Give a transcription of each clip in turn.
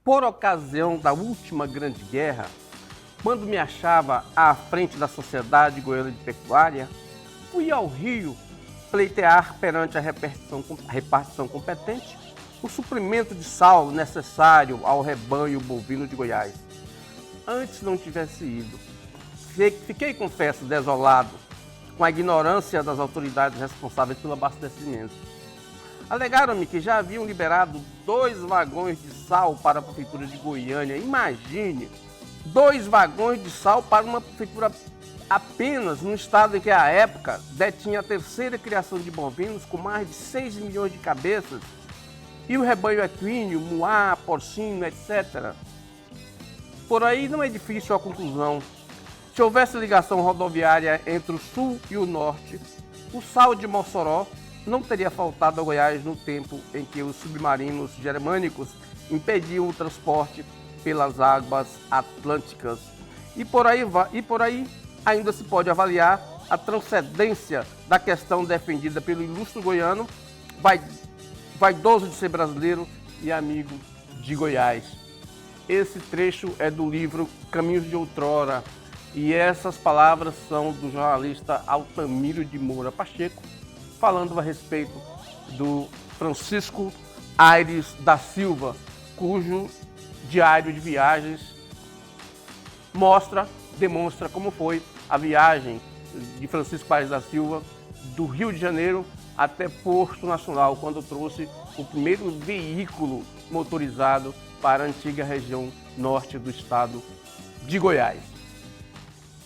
por ocasião da última grande guerra, quando me achava à frente da Sociedade Goiana de Pecuária, fui ao Rio pleitear perante a repartição competente o suprimento de sal necessário ao rebanho bovino de Goiás. Antes não tivesse ido. Fiquei, confesso, desolado com a ignorância das autoridades responsáveis pelo abastecimento. Alegaram-me que já haviam liberado 2 vagões de sal para a prefeitura de Goiânia. Imagine, 2 vagões de sal para uma prefeitura apenas no estado em que, à época, detinha a terceira criação de bovinos com mais de 6 milhões de cabeças e o rebanho equino, muá, porcino, etc. Por aí não é difícil a conclusão. Se houvesse ligação rodoviária entre o sul e o norte, o sal de Mossoró não teria faltado a Goiás no tempo em que os submarinos germânicos impediam o transporte pelas águas atlânticas. E por aí ainda se pode avaliar a transcendência da questão defendida pelo ilustre goiano, vaidoso de ser brasileiro e amigo de Goiás. Esse trecho é do livro Caminhos de Outrora, e essas palavras são do jornalista Altamiro de Moura Pacheco, falando a respeito do Francisco Aires da Silva, cujo diário de viagens demonstra como foi a viagem de Francisco Aires da Silva do Rio de Janeiro até Porto Nacional, quando trouxe o primeiro veículo motorizado para a antiga região norte do estado de Goiás.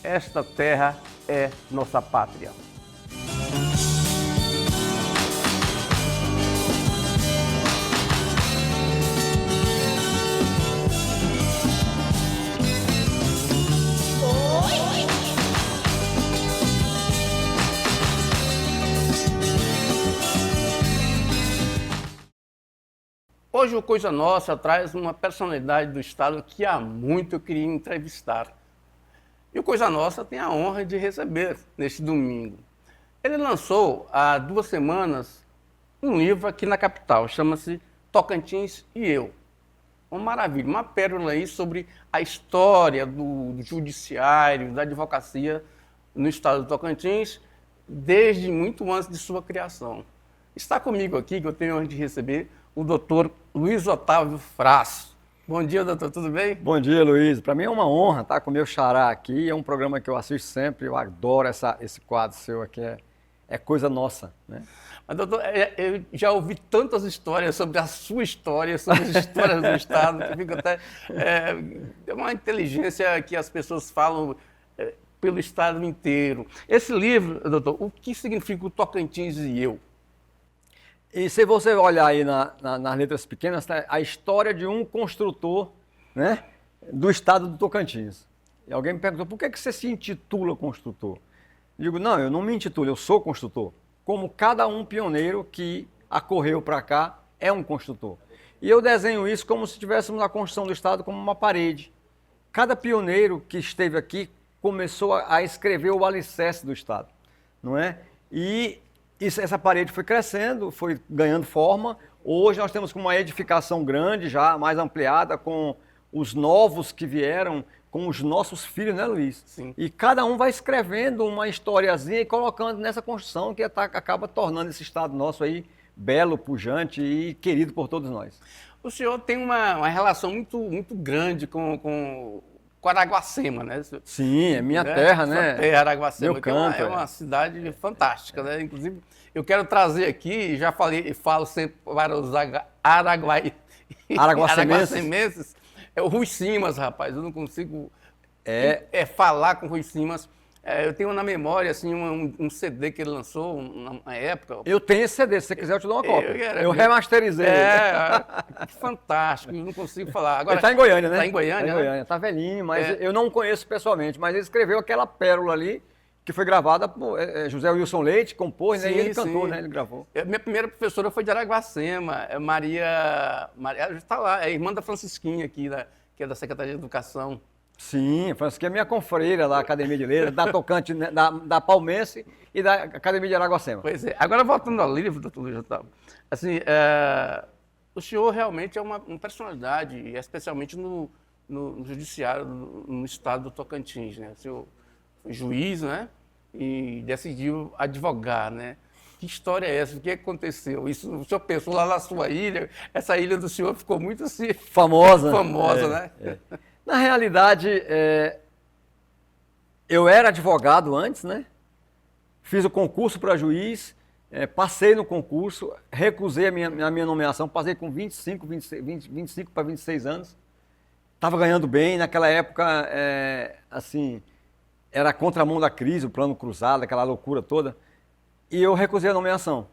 Esta terra é nossa pátria. Hoje o Coisa Nossa traz uma personalidade do estado que há muito eu queria entrevistar. E o Coisa Nossa tem a honra de receber neste domingo. Ele lançou há 2 semanas um livro aqui na capital, chama-se Tocantins e Eu. Uma maravilha, uma pérola aí sobre a história do judiciário, da advocacia no estado do Tocantins, desde muito antes de sua criação. Está comigo aqui, que eu tenho a honra de receber, o doutor Luiz Otávio Fraz. Bom dia, doutor, tudo bem? Bom dia, Luiz. Para mim é uma honra estar com o meu xará aqui. É um programa que eu assisto sempre, eu adoro esse quadro seu aqui, é coisa nossa, né? Mas, doutor, eu já ouvi tantas histórias sobre a sua história, sobre as histórias do estado, que fica até... É uma inteligência que as pessoas falam pelo estado inteiro. Esse livro, doutor, o que significa o Tocantins e Eu? E se você olhar aí nas letras pequenas, tá a história de um construtor, né, do estado do Tocantins. E alguém me perguntou, por que você se intitula construtor? Eu digo, não, eu não me intitulo, eu sou construtor. Como cada um pioneiro que acorreu para cá é um construtor. E eu desenho isso como se tivéssemos a construção do estado como uma parede. Cada pioneiro que esteve aqui começou a escrever o alicerce do estado, não é? E essa parede foi crescendo, foi ganhando forma. Hoje nós temos uma edificação grande, já mais ampliada, com os novos que vieram, com os nossos filhos, né, Luiz? Sim. E cada um vai escrevendo uma historiazinha e colocando nessa construção que acaba tornando esse estado nosso aí belo, pujante e querido por todos nós. O senhor tem uma relação muito grande com Araguacema, né? Sim, é minha terra, né? Sua terra, Araguacema, meu canto, é uma cidade fantástica, né? Inclusive, eu quero trazer aqui, já falei e falo sempre para os araguacemenses, é o Rui Simas, rapaz. Eu não consigo falar com o Rui Simas. Eu tenho na memória assim, um CD que ele lançou na época. Eu tenho esse CD, se você quiser eu te dou uma cópia. Eu remasterizei. Que fantástico, eu não consigo falar. Agora, ele está em Goiânia, né? Está em Goiânia, Está em Goiânia, está velhinho, mas eu não conheço pessoalmente. Mas ele escreveu aquela pérola ali, que foi gravada por José Wilson Leite, compôs, né? E ele cantou, né? Ele gravou. Minha primeira professora foi de Araguacema, Maria está lá, é irmã da Francisquinha aqui, que é da Secretaria de Educação. Sim, Francisca é minha confreira da Academia de Letras, da Tocante, da Palmense e da Academia de Araguacema. Pois é. Agora, voltando ao livro, doutor Luiz Otávio, assim, O senhor realmente é uma personalidade, especialmente no judiciário, no estado do Tocantins, né? O senhor foi juiz, né? E decidiu advogar, né? Que história é essa? O que aconteceu? Isso, o senhor pensou lá na sua ilha, essa ilha do senhor ficou muito assim... Famosa. Famosa, né? Na realidade, eu era advogado antes, né? Fiz o concurso para juiz, passei no concurso, recusei a minha nomeação, passei com 25 para 26 anos. Estava ganhando bem, naquela época, assim, era a contramão da crise, o plano cruzado, aquela loucura toda. E eu recusei a nomeação.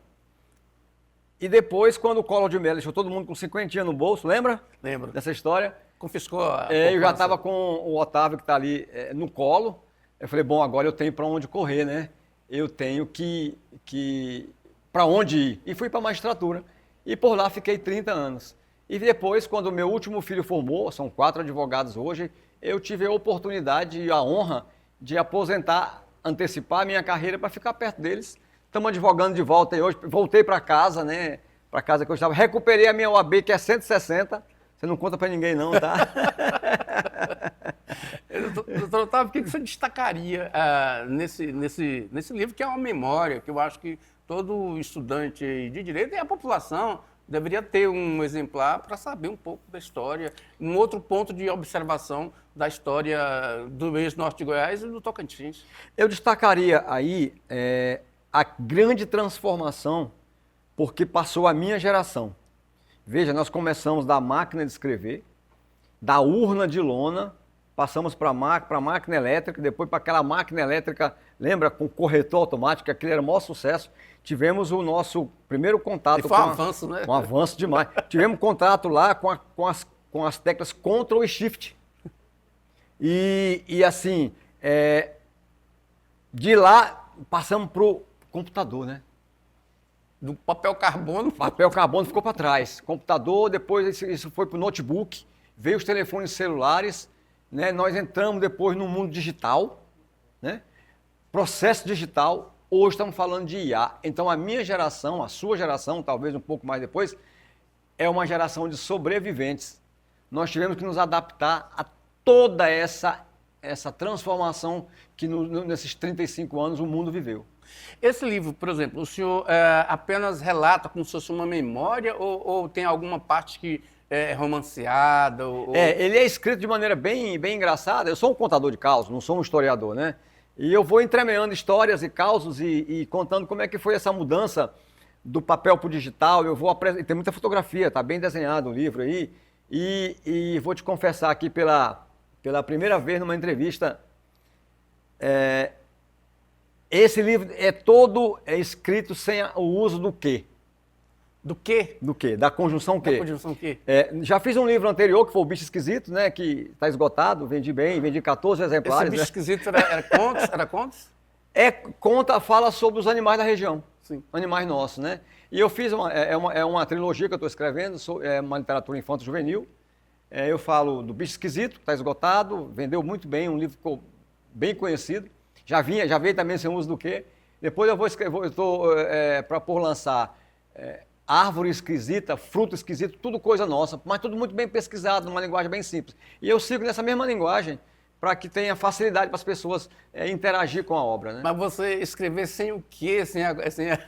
E depois, quando o Collor de Mello deixou todo mundo com 50 no bolso, lembra? Lembro. Dessa história? Confiscou a Eu já estava com o Otávio, que está ali no colo. Eu falei, bom, agora eu tenho para onde correr, né? Eu tenho que para onde ir. E fui para a magistratura. E por lá fiquei 30 anos. E depois, quando o meu último filho formou, são 4 advogados hoje, eu tive a oportunidade e a honra de aposentar, antecipar a minha carreira para ficar perto deles. Estamos advogando de volta e hoje voltei para casa, né? Para casa que eu estava. Recuperei a minha OAB, que é 160. Você não conta para ninguém não, tá? Doutor Otávio, o que você destacaria nesse livro, que é uma memória, que eu acho que todo estudante de direito e a população deveria ter um exemplar para saber um pouco da história, um outro ponto de observação da história do ex-norte de Goiás e do Tocantins? Eu destacaria aí a grande transformação porque passou a minha geração. Veja, nós começamos da máquina de escrever, da urna de lona, passamos para a máquina elétrica, depois para aquela máquina elétrica, lembra, com corretor automático, aquele era o maior sucesso. Tivemos o nosso primeiro contato. E foi um avanço, né? Um avanço demais. Tivemos contato lá com as teclas Ctrl e Shift. E assim, de lá passamos para o computador, né? Do papel carbono. Papel carbono ficou para trás. Computador, depois isso foi para o notebook, veio os telefones celulares, né? Nós entramos depois no mundo digital, né? Processo digital. Hoje estamos falando de IA. Então a minha geração, a sua geração, talvez um pouco mais depois, é uma geração de sobreviventes. Nós tivemos que nos adaptar a toda essa transformação que nesses 35 anos o mundo viveu. Esse livro, por exemplo, o senhor apenas relata como se fosse uma memória ou tem alguma parte que é romanceada? Ele é escrito de maneira bem engraçada. Eu sou um contador de causos, não sou um historiador, né? E eu vou entremeando histórias e causos e contando como é que foi essa mudança do papel para o digital. Eu vou tem muita fotografia, tá bem desenhado o livro aí. E vou te confessar aqui pela primeira vez numa entrevista, esse livro é todo escrito sem o uso do quê. Do quê? Do quê? Da conjunção quê? Da conjunção quê? Já fiz um livro anterior, que foi o Bicho Esquisito, né? Que está esgotado, vendi bem, vendi 14 exemplares. Esse Bicho Esquisito era contos? Era contos? Fala sobre os animais da região. Sim. Animais nossos, né? E eu fiz uma trilogia que eu estou escrevendo, é uma literatura infanto-juvenil. Eu falo do Bicho Esquisito, que está esgotado, vendeu muito bem, um livro ficou bem conhecido. Já veio também sem uso do quê. Depois eu estou para lançar Árvore Esquisita, Fruto Esquisito, tudo coisa nossa, mas tudo muito bem pesquisado, numa linguagem bem simples. E eu sigo nessa mesma linguagem para que tenha facilidade para as pessoas interagir com a obra, né? Mas você escrever sem o quê?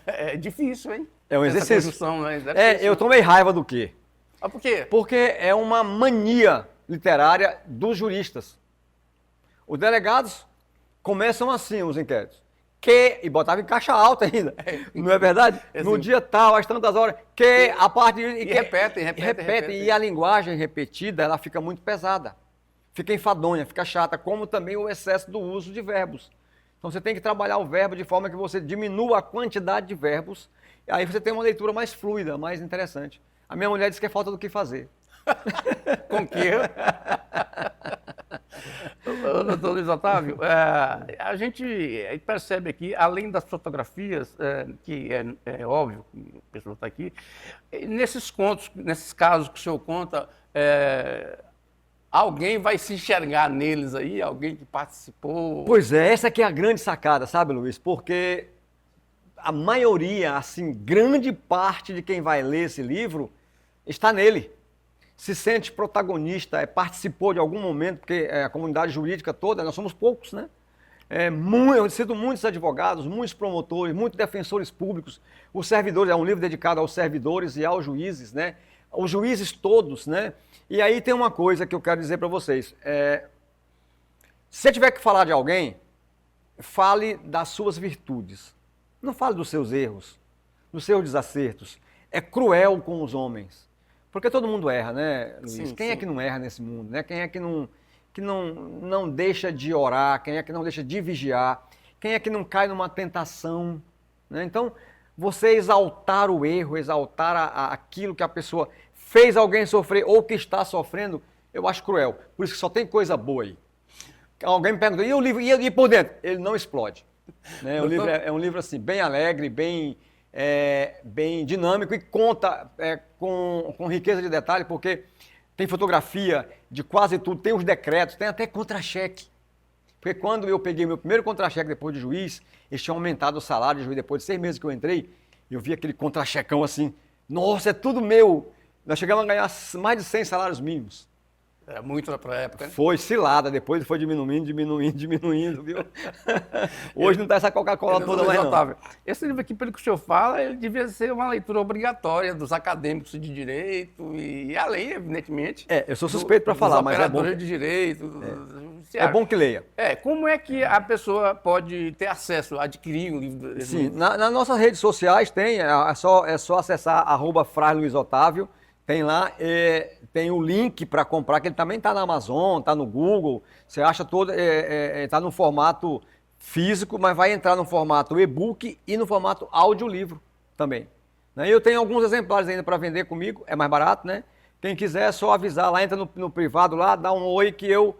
É difícil, hein? É um exercício. Construção, né? Eu tomei raiva do quê? Ah, por quê? Porque é uma mania literária dos juristas. Os delegados começam assim os inquéritos. E botava em caixa alta ainda. Não é verdade? No dia tal, às tantas horas, a parte... E repetem. E a linguagem repetida, ela fica muito pesada. Fica enfadonha, fica chata, como também o excesso do uso de verbos. Então você tem que trabalhar o verbo de forma que você diminua a quantidade de verbos, e aí você tem uma leitura mais fluida, mais interessante. A minha mulher disse que é falta do que fazer. Com que? Doutor Luiz Otávio, a gente percebe aqui, além das fotografias, que é óbvio que a pessoa está aqui, nesses contos, nesses casos que o senhor conta, alguém vai se enxergar neles aí? Alguém que participou? Pois é, essa aqui é a grande sacada, sabe, Luiz? Porque a maioria, assim, grande parte de quem vai ler esse livro está nele. Se sente protagonista, participou de algum momento, porque a comunidade jurídica toda, nós somos poucos, né? Eu cito muitos advogados, muitos promotores, muitos defensores públicos, os servidores, é um livro dedicado aos servidores e aos juízes, né? Os juízes todos, né? E aí tem uma coisa que eu quero dizer para vocês. Se você tiver que falar de alguém, fale das suas virtudes. Não fale dos seus erros, dos seus desacertos. É cruel com os homens. Porque todo mundo erra, né, Luiz? Sim, quem sim. é que não erra nesse mundo, né? Quem é que não deixa de orar? Quem é que não deixa de vigiar? Quem é que não cai numa tentação? Né? Então, você exaltar o erro, exaltar aquilo que a pessoa fez alguém sofrer ou que está sofrendo, eu acho cruel. Por isso que só tem coisa boa aí. Alguém me perguntou, e o livro, e por dentro? Ele não explode. Né? O livro é um livro assim, bem alegre, bem dinâmico e conta com riqueza de detalhe, porque tem fotografia de quase tudo, tem os decretos, tem até contra-cheque. Porque quando eu peguei meu primeiro contra-cheque depois de juiz, eles tinham aumentado o salário de juiz depois de 6 meses que eu entrei, eu vi aquele contra-checão assim, nossa, é tudo meu. Nós chegamos a ganhar mais de 100 salários mínimos. Era muito naquela época, né? Foi cilada, depois foi diminuindo, viu? Hoje não está essa Coca-Cola toda mais não. Otávio, esse livro aqui, pelo que o senhor fala, ele devia ser uma leitura obrigatória dos acadêmicos de direito e além, evidentemente. Eu sou suspeito para falar, mas é bom. De direito. É bom que leia. Como é que a pessoa pode ter acesso, adquirir um livro desse? Sim, nas nossas redes sociais tem, é só acessar @FraiLuizOtávio, tem lá, tem o link para comprar, que ele também está na Amazon, está no Google, você acha todo, está no formato físico, mas vai entrar no formato e-book e no formato audiolivro também. Né? Eu tenho alguns exemplares ainda para vender comigo, é mais barato, né? Quem quiser é só avisar lá, entra no privado lá, dá um oi que eu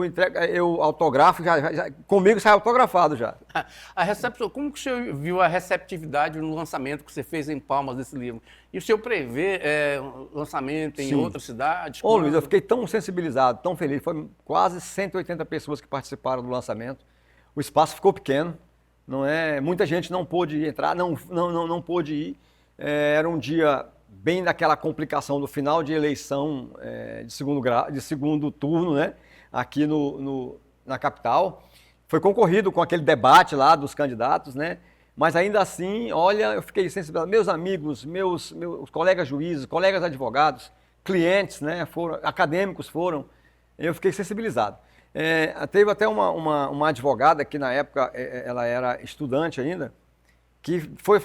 entrego, eu autografo, comigo sai autografado já. A recepção, como que o senhor viu a receptividade no lançamento que você fez em Palmas desse livro? E o senhor prevê lançamento em outras cidades? Ô Luiz, eu fiquei tão sensibilizado, tão feliz, foi quase 180 pessoas que participaram do lançamento, o espaço ficou pequeno, não é? Muita gente não pôde entrar, não pôde ir, era um dia bem daquela complicação do final de eleição de segundo turno, né? Aqui na capital. Foi concorrido com aquele debate lá dos candidatos, né? Mas ainda assim, olha, eu fiquei sensibilizado. Meus amigos, meus colegas juízes, colegas advogados, clientes, né? Acadêmicos foram, eu fiquei sensibilizado. Teve até uma advogada que na época ela era estudante ainda, que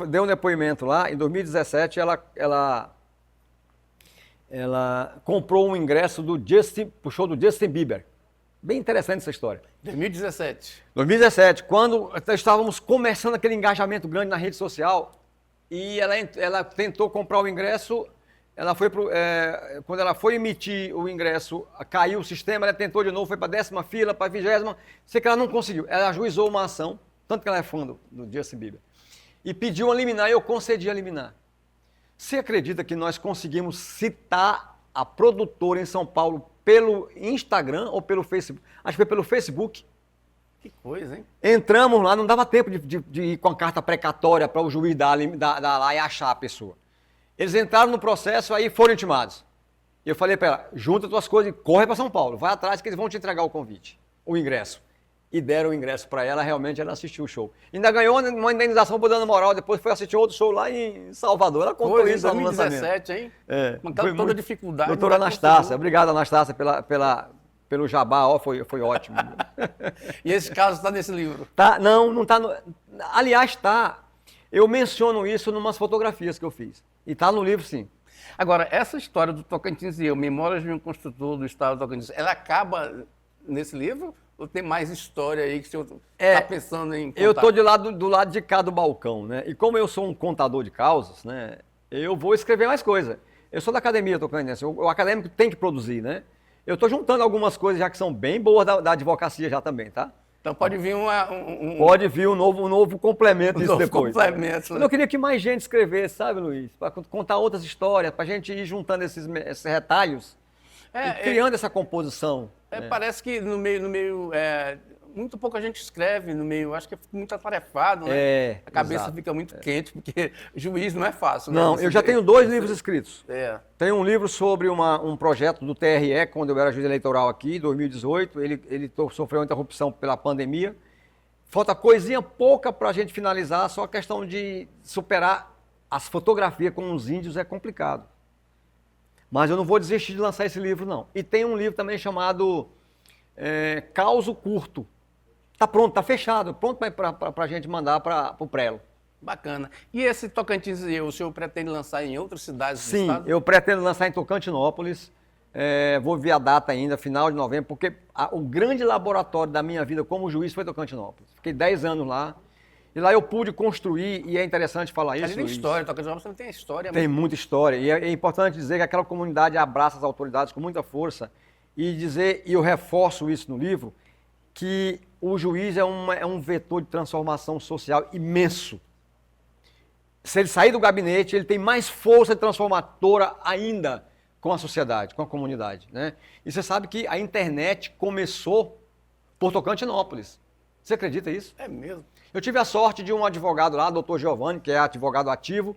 deu um depoimento lá, em 2017 ela comprou um ingresso pro show do Justin Bieber. Bem interessante essa história. 2017, quando estávamos começando aquele engajamento grande na rede social, e ela tentou comprar o ingresso, quando ela foi emitir o ingresso, caiu o sistema, ela tentou de novo, foi para a 10ª fila, para a 20ª, sei que ela não conseguiu. Ela ajuizou uma ação, tanto que ela é fã do Justin Bieber, e pediu a liminar, e eu concedi a liminar. Você acredita que nós conseguimos citar a produtora em São Paulo pelo Instagram ou pelo Facebook? Acho que foi pelo Facebook. Que coisa, hein? Entramos lá, não dava tempo de ir com a carta precatória para o juiz dar lá e achar a pessoa. Eles entraram no processo, aí foram intimados. Eu falei para ela, junta tuas coisas e corre para São Paulo, vai atrás que eles vão te entregar o convite, o ingresso. E deram o ingresso para ela, realmente ela assistiu o show. Ainda ganhou uma indenização por dano moral, depois foi assistir outro show lá em Salvador. Ela contou isso lá no lançamento. 2017, hein? Com toda a dificuldade. Doutora Anastácia, obrigado Anastácia pelo jabá, foi ótimo. E esse caso está nesse livro? Tá, não está. Aliás, está. Eu menciono isso em umas fotografias que eu fiz. E está no livro, sim. Agora, essa história do Tocantins e eu, Memórias de um Construtor do Estado do Tocantins, ela acaba nesse livro? Ou tem mais história aí que o senhor está pensando em contar? Eu estou do lado de cá do balcão, né? E como eu sou um contador de causas, né? Eu vou escrever mais coisa. Eu sou da academia Tocantins, o acadêmico tem que produzir, né? Eu estou juntando algumas coisas já que são bem boas da advocacia já também, tá? Então pode vir Pode vir um novo complemento disso depois. Complemento, né? Eu queria que mais gente escrevesse, sabe, Luiz? Para contar outras histórias, para a gente ir juntando esses retalhos e criando essa composição. Parece que no meio muito pouca gente escreve no meio. Eu acho que é muito atarefado, né? A cabeça fica muito quente, porque juiz não é fácil. Não, né? eu já tenho 2 livros escritos. Tenho um livro sobre um projeto do TRE, quando eu era juiz eleitoral aqui, em 2018. Ele sofreu uma interrupção pela pandemia. Falta coisinha pouca para a gente finalizar, só a questão de superar as fotografias com os índios é complicado. Mas eu não vou desistir de lançar esse livro, não. E tem um livro também chamado Causo Curto. Está pronto, está fechado, pronto para a gente mandar para o Prelo. Bacana. E esse Tocantins, o senhor pretende lançar em outras cidades do Sim, estado? eu pretendo lançar em Tocantinópolis. Vou ver a data ainda, final de novembro, porque o grande laboratório da minha vida como juiz foi Tocantinópolis. Fiquei 10 anos lá. E lá eu pude construir, e é interessante falar isso, Ali tem Luiz. história, Tocantinópolis também tem história. Tem muita história. E é importante dizer que aquela comunidade abraça as autoridades com muita força. E eu reforço isso no livro, que o juiz é um vetor de transformação social imenso. Se ele sair do gabinete, ele tem mais força transformadora ainda com a sociedade, com a comunidade, né? E você sabe que a internet começou por Tocantinópolis. Você acredita isso? É mesmo? Eu tive a sorte de um advogado lá, doutor Giovanni, que é advogado ativo,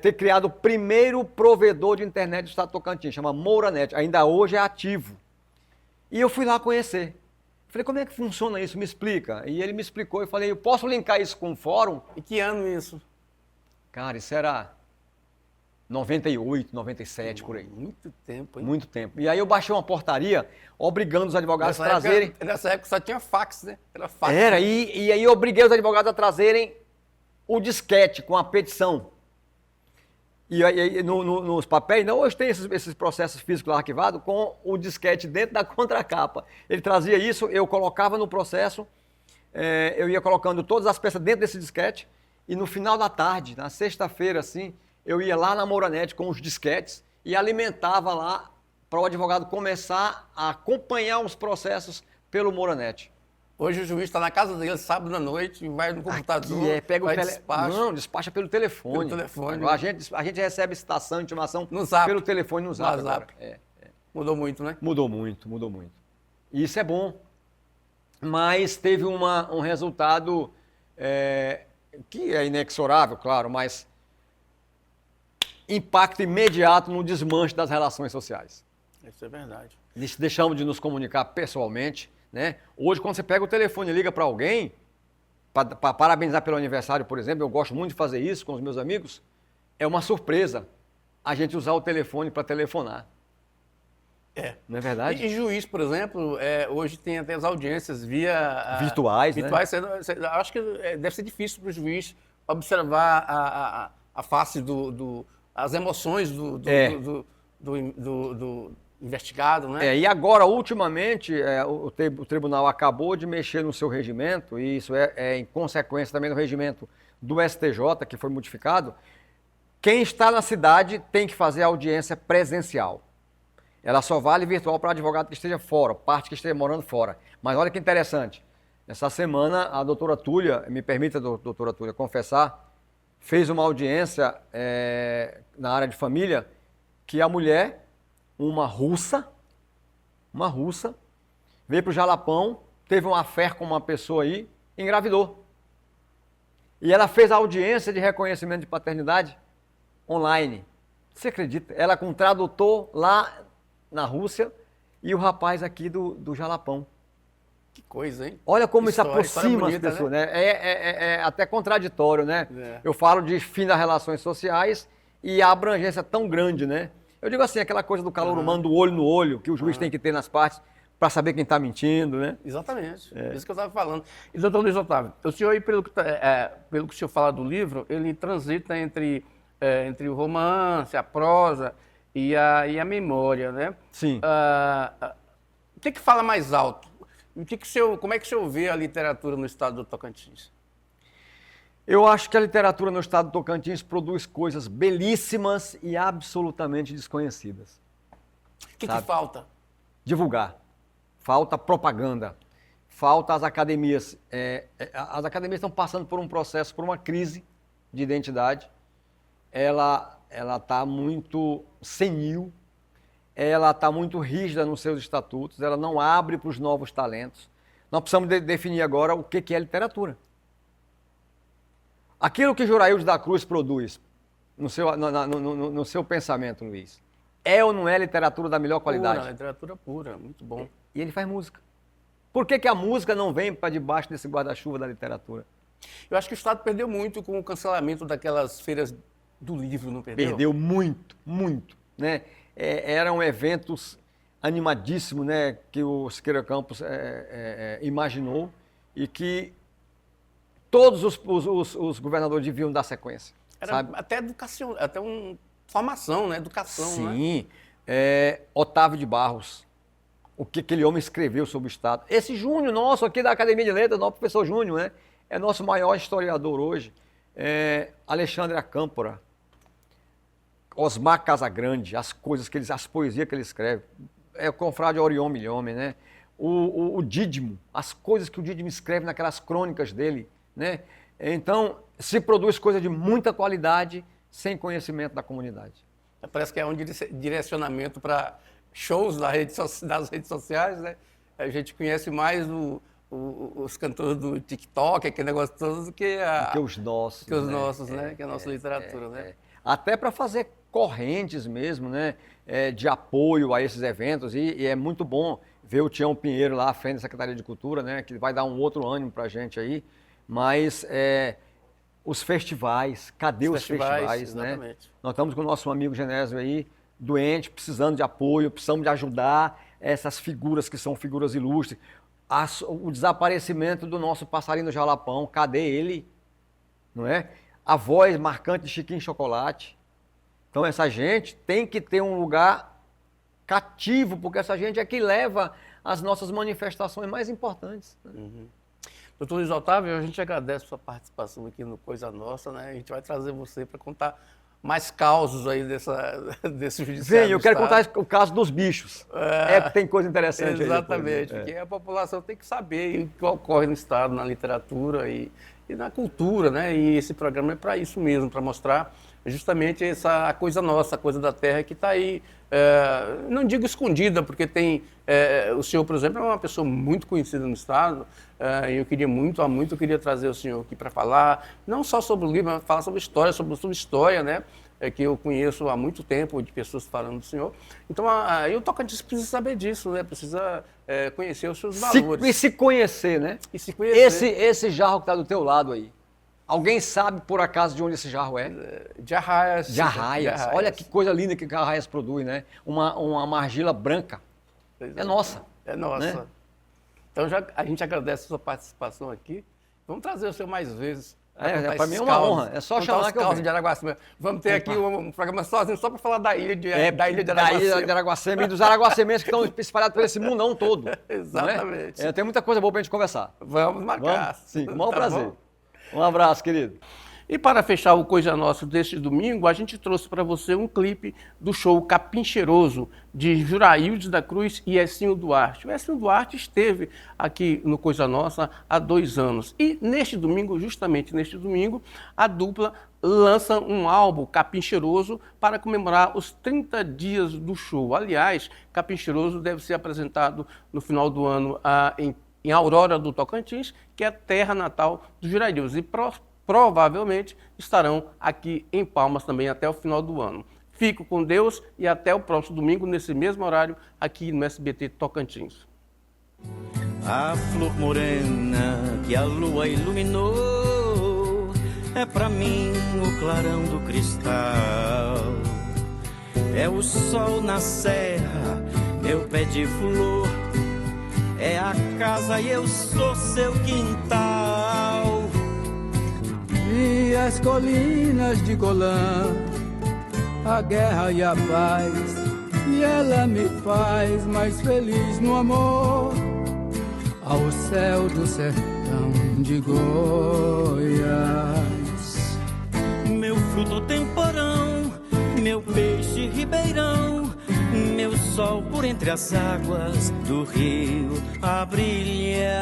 ter criado o primeiro provedor de internet do estado de Tocantins, chama Mouranet, ainda hoje é ativo. E eu fui lá conhecer. Falei, como é que funciona isso? Me explica. E ele me explicou, eu falei, eu posso linkar isso com o fórum? E que ano isso? Cara, isso era 98, 97, por aí. Muito tempo, hein? Muito tempo. E aí eu baixei uma portaria obrigando os advogados a trazerem... Nessa época só tinha fax, né? Era fax. E aí eu obriguei os advogados a trazerem o disquete com a petição. E aí nos papéis, não, hoje tem esses processos físicos lá arquivados com o disquete dentro da contracapa. Ele trazia isso, eu colocava no processo, eu ia colocando todas as peças dentro desse disquete, e no final da tarde, na sexta-feira, assim, eu ia lá na Mouranet com os disquetes e alimentava lá para o advogado começar a acompanhar os processos pelo Mouranet. Hoje o juiz está na casa dele, sábado à noite, vai no computador, pega o despacha. Não, despacha pelo telefone. Pelo telefone. A gente recebe citação, intimação no Zap. Pelo telefone no Zap. No Zap. Mudou muito, né? Mudou muito. E isso é bom. Mas teve um resultado que é inexorável, claro, mas impacto imediato no desmanche das relações sociais. Isso é verdade. Deixamos de nos comunicar pessoalmente, né? Hoje, quando você pega o telefone e liga para alguém, para parabenizar pelo aniversário, por exemplo, eu gosto muito de fazer isso com os meus amigos, é uma surpresa a gente usar o telefone para telefonar. Não é verdade? E juiz, por exemplo, hoje tem até as audiências virtuais, né? Acho que deve ser difícil para o juiz observar a face as emoções do investigado, né? E agora, ultimamente, o tribunal acabou de mexer no seu regimento, e isso é em consequência também do regimento do STJ, que foi modificado. Quem está na cidade tem que fazer audiência presencial. Ela só vale virtual para advogado que esteja fora, parte que esteja morando fora. Mas olha que interessante, essa semana a doutora Túlia, me permita, doutora Túlia, confessar, fez uma audiência na área de família que a mulher, uma russa, veio para o Jalapão, teve uma affaire com uma pessoa aí, engravidou. E ela fez a audiência de reconhecimento de paternidade online. Você acredita? Ela com um tradutor lá na Rússia e o rapaz aqui do Jalapão. Que coisa, hein? Olha como isso aproxima bonita, as pessoas, né? É até contraditório, né? Eu falo de fim das relações sociais e a abrangência tão grande, né? Eu digo assim, aquela coisa do calor humano, do olho no olho, que o juiz tem que ter nas partes para saber quem está mentindo, né? Exatamente, isso que eu estava falando. E, doutor Luiz Otávio, o senhor aí, pelo que o senhor fala do livro, ele transita entre o romance, a prosa e a memória, né? Sim. O que fala mais alto? Como é que o senhor vê a literatura no estado do Tocantins? Eu acho que a literatura no estado do Tocantins produz coisas belíssimas e absolutamente desconhecidas. O que falta? Divulgar. Falta propaganda. Falta as academias. As academias estão passando por um processo, por uma crise de identidade. Ela está muito senil, ela está muito rígida nos seus estatutos, ela não abre para os novos talentos. Nós precisamos definir agora o que é literatura. Aquilo que Juraildes da Cruz produz no seu pensamento, Luiz, é ou não é literatura da melhor qualidade? Pura, literatura pura, muito bom. E ele faz música. Por que a música não vem para debaixo desse guarda-chuva da literatura? Eu acho que o Estado perdeu muito com o cancelamento daquelas feiras do livro, não perdeu? Perdeu muito, muito. Né? Eram eventos animadíssimos, né, que o Siqueira Campos imaginou e que todos os governadores deviam dar sequência. Era sabe? até educação, até uma formação, né? Educação, Sim. Né? Otávio de Barros, o que aquele homem escreveu sobre o Estado. Esse Júnior nosso aqui da Academia de Letras, nosso professor Júnior, né? É nosso maior historiador hoje. Alexandre Acâmpora, Osmar Casagrande, as poesias que ele escreve. O confrade Orion Milhomem, né? O Dídimo, as coisas que o Dídimo escreve naquelas crônicas dele, né? Então, se produz coisa de muita qualidade sem conhecimento da comunidade. Parece que é um direcionamento para shows das redes sociais, né? A gente conhece mais os cantores do TikTok, aquele negócio todo, do que os nossos. Que os nossos, né? Que a nossa literatura, né? Até para fazer correntes mesmo, né? De apoio a esses eventos. E é muito bom ver o Tião Pinheiro lá à frente da Secretaria de Cultura, né? Que vai dar um outro ânimo para a gente aí. Mas os festivais, cadê os festivais, exatamente. Né? Nós estamos com o nosso amigo Genésio aí, doente, precisando de apoio, precisamos de ajudar essas figuras que são figuras ilustres. O desaparecimento do nosso passarinho Jalapão, cadê ele? Não é? A voz marcante de Chiquinho Chocolate. Então essa gente tem que ter um lugar cativo, porque essa gente é que leva as nossas manifestações mais importantes. Né? Uhum. Doutor Luiz Otávio, a gente agradece a sua participação aqui no Coisa Nossa, né? A gente vai trazer você para contar mais causos aí desse judiciário. Vem, eu quero contar o caso dos bichos. Porque tem coisa interessante exatamente, aí. Exatamente, porque a população tem que saber o que ocorre no Estado, na literatura e na cultura, né? E esse programa é para isso mesmo, para mostrar justamente a coisa nossa, a coisa da terra que está aí, não digo escondida, porque tem, o senhor, por exemplo, é uma pessoa muito conhecida no Estado, e eu queria muito, eu queria trazer o senhor aqui para falar, não só sobre o livro, mas falar sobre história, sobre sua história, né? Que eu conheço há muito tempo, de pessoas falando do senhor. Então, o Tocantins precisa saber disso, né? Precisa conhecer os seus valores. E se conhecer, né? E se conhecer. Esse jarro que está do teu lado aí, alguém sabe, por acaso, de onde esse jarro é? De Arraias. De Arraias. Olha que coisa linda que Arraias produz, né? Uma argila branca. É nossa. É nossa. Né? Então, a gente agradece a sua participação aqui. Vamos trazer o senhor mais vezes. Para mim é uma honra. É só chamar que eu venho. De Araguacema. Vamos ter aqui um programa sozinho só para falar da ilha de Araguacema. Da ilha de Araguacema e dos araguacemenses que estão espalhados por esse mundão todo. Exatamente. Tem muita coisa boa para a gente conversar. Vamos marcar. Vamos? Sim, com o maior prazer. Bom? Um abraço, querido. E para fechar o Coisa Nossa deste domingo, a gente trouxe para você um clipe do show Capim Cheiroso, de Juraildes da Cruz e Essinho Duarte. O Essinho Duarte esteve aqui no Coisa Nossa há 2 anos. E neste domingo, justamente neste domingo, a dupla lança um álbum, Capim Cheiroso, para comemorar os 30 dias do show. Aliás, Capim Cheiroso deve ser apresentado no final do ano em Aurora do Tocantins, que é a terra natal dos Juraildes. E provavelmente estarão aqui em Palmas também até o final do ano. Fico com Deus e até o próximo domingo, nesse mesmo horário, aqui no SBT Tocantins. A flor morena que a lua iluminou é pra mim o clarão do cristal. É o sol na serra, meu pé de flor. É a casa e eu sou seu quintal. E as colinas de Golã, a guerra e a paz, e ela me faz mais feliz no amor ao céu do sertão de Goiás. Meu fruto temporão, meu peixe ribeirão, meu sol por entre as águas do rio a brilhar.